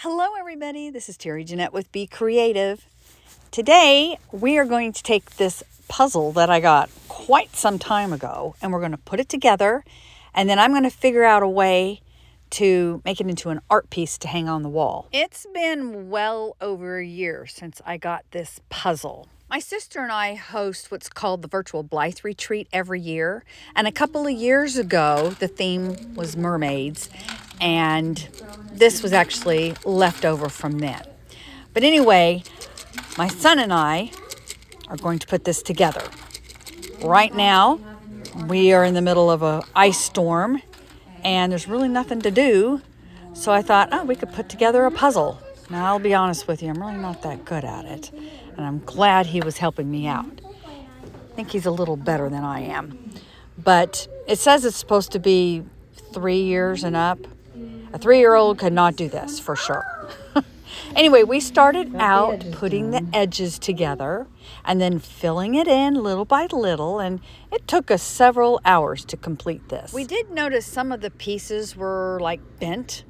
Hello everybody, this is Terry Jeanette with Be Creative. Today we are going to take this puzzle that I got quite some time ago and we're going to put it together, and then I'm going to figure out a way to make it into an art piece to hang on the wall. It's been well over a year since I got this puzzle. My sister and I host what's called the Virtual Blythe Retreat every year, and a couple of years ago the theme was mermaids, and this was actually left over from then. But anyway, my son and I are going to put this together. Right now, we are in the middle of an ice storm, and there's really nothing to do. So I thought, we could put together a puzzle. Now, I'll be honest with you, I'm really not that good at it. And I'm glad he was helping me out. I think he's a little better than I am. But it says it's supposed to be 3 years and up. A 3-year-old could not do this for sure. Anyway, we started out putting the edges together and then filling it in little by little, and it took us several hours to complete this. We did notice some of the pieces were bent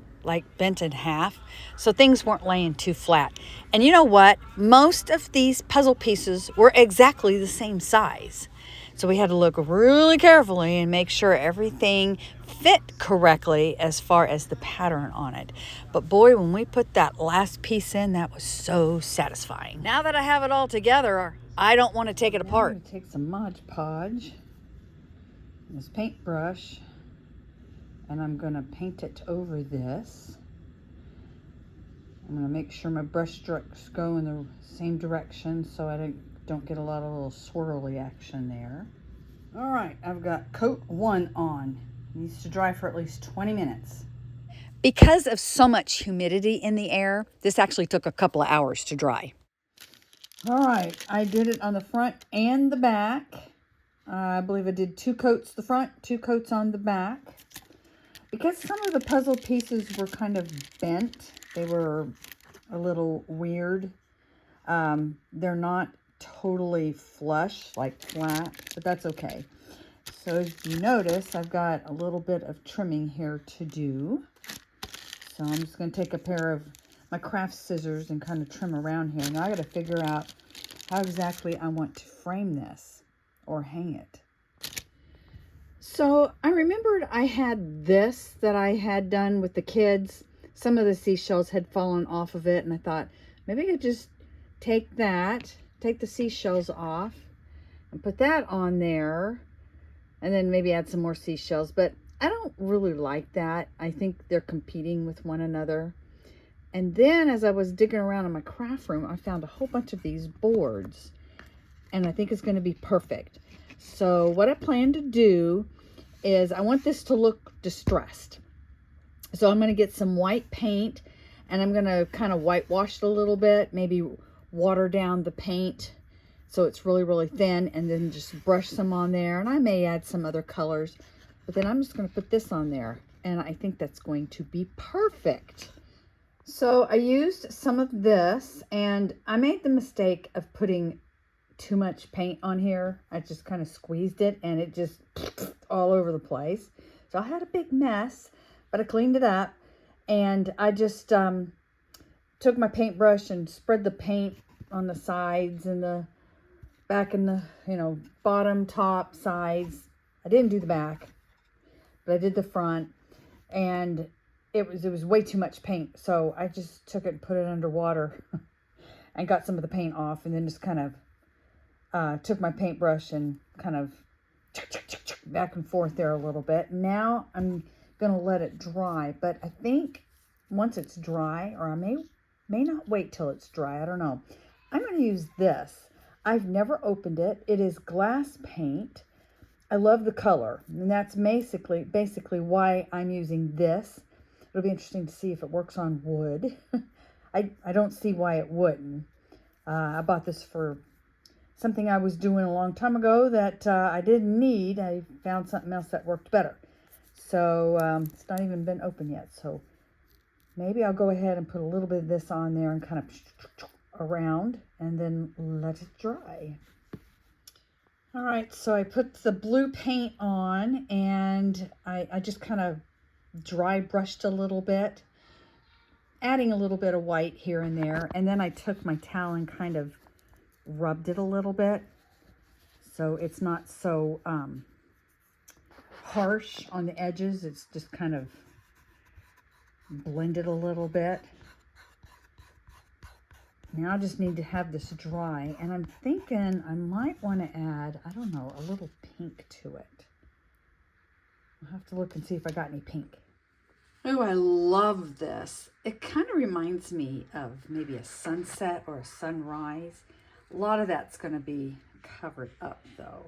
in half, so things weren't laying too flat. And you know what? Most of these puzzle pieces were exactly the same size. So we had to look really carefully and make sure everything fit correctly as far as the pattern on it. But boy, when we put that last piece in, that was so satisfying. Now that I have it all together, I don't want to take it apart. I'm going to take some Mod Podge, this paintbrush, and I'm going to paint it over this. I'm going to make sure my brush strokes go in the same direction so I don't get a lot of little swirly action there. All right, I've got coat 1 on. It needs to dry for at least 20 minutes. Because of so much humidity in the air, this actually took a couple of hours to dry. All right, I did it on the front and the back. I believe I did 2 coats the front, 2 coats on the back. Because some of the puzzle pieces were kind of bent, they were a little weird. They're not totally flush, like flat, but that's okay. So as you notice, I've got a little bit of trimming here to do. So I'm just going to take a pair of my craft scissors and kind of trim around here. Now I got to figure out how exactly I want to frame this or hang it. So I remembered I had this that I had done with the kids. Some of the seashells had fallen off of it, and I thought maybe I could just take the seashells off and put that on there, and then maybe add some more seashells. But I don't really like that. I think they're competing with one another. And then as I was digging around in my craft room, I found a whole bunch of these boards, and I think it's going to be perfect. So what I plan to do is I want this to look distressed. So I'm going to get some white paint, and I'm going to kind of whitewash it a little bit, maybe water down the paint so it's really, really thin, and then just brush some on there. And I may add some other colors, but then I'm just going to put this on there, and I think that's going to be perfect. So I used some of this, and I made the mistake of putting too much paint on here. I just kind of squeezed it, and it just all over the place. So I had a big mess, but I cleaned it up, and I just took my paintbrush and spread the paint on the sides and the back and the bottom, top, sides. I didn't do the back, but I did the front, and it was way too much paint. So I just took it and put it underwater and got some of the paint off, and then just kind of took my paintbrush and kind of back and forth there a little bit. Now I'm gonna let it dry, but I think once it's dry, or I may not wait till it's dry, I don't know. I'm going to use this. I've never opened it. It is glass paint. I love the color, and that's basically why I'm using this. It'll be interesting to see if it works on wood. I don't see why it wouldn't. I bought this for something I was doing a long time ago that I didn't need. I found something else that worked better. So it's not even been open yet. So maybe I'll go ahead and put a little bit of this on there and kind of around, and then let it dry. All right, so I put the blue paint on, and I just kind of dry brushed a little bit. adding a little bit of white here and there. And then I took my towel and kind of rubbed it a little bit, so it's not so harsh on the edges. It's just kind of blended a little bit. Now I just need to have this dry, and I'm thinking I might want to add, I don't know, a little pink to it. I'll have to look and see if I got any pink. Oh, I love this. It kind of reminds me of maybe a sunset or a sunrise. A lot of that's going to be covered up though.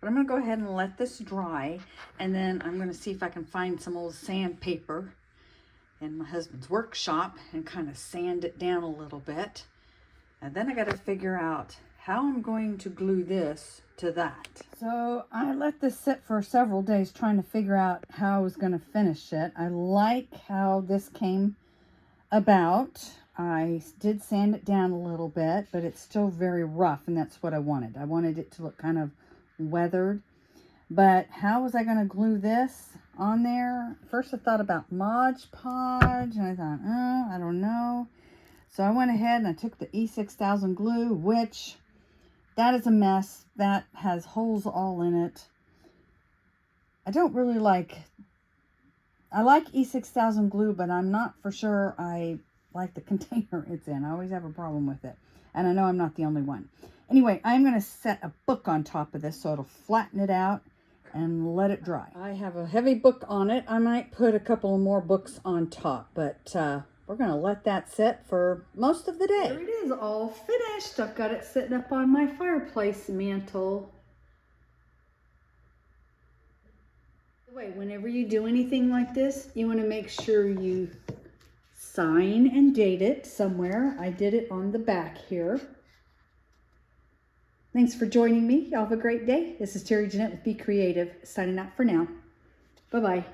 But I'm going to go ahead and let this dry, and then I'm going to see if I can find some old sandpaper in my husband's workshop and kind of sand it down a little bit. And then I got to figure out how I'm going to glue this to that. So I let this sit for several days trying to figure out how I was going to finish it. I like how this came about. I did sand it down a little bit, but it's still very rough, and that's what I wanted. I wanted it to look kind of weathered. But how was I going to glue this on there? First I thought about Mod Podge, and I thought, oh, I don't know. So I went ahead and I took the E6000 glue, which that is a mess. That has holes all in it. I don't really like, I like E6000 glue, but I'm not for sure I like the container it's in. I always have a problem with it. And I know I'm not the only one. Anyway, I'm going to set a book on top of this so it'll flatten it out and let it dry. I have a heavy book on it. I might put a couple more books on top, but we're going to let that sit for most of the day. There it is, all finished. I've got it sitting up on my fireplace mantle. Wait, whenever you do anything like this, you want to make sure you sign and date it somewhere. I did it on the back here. Thanks for joining me. Y'all have a great day. This is Terry Jeanette with Be Creative, signing out for now. Bye-bye.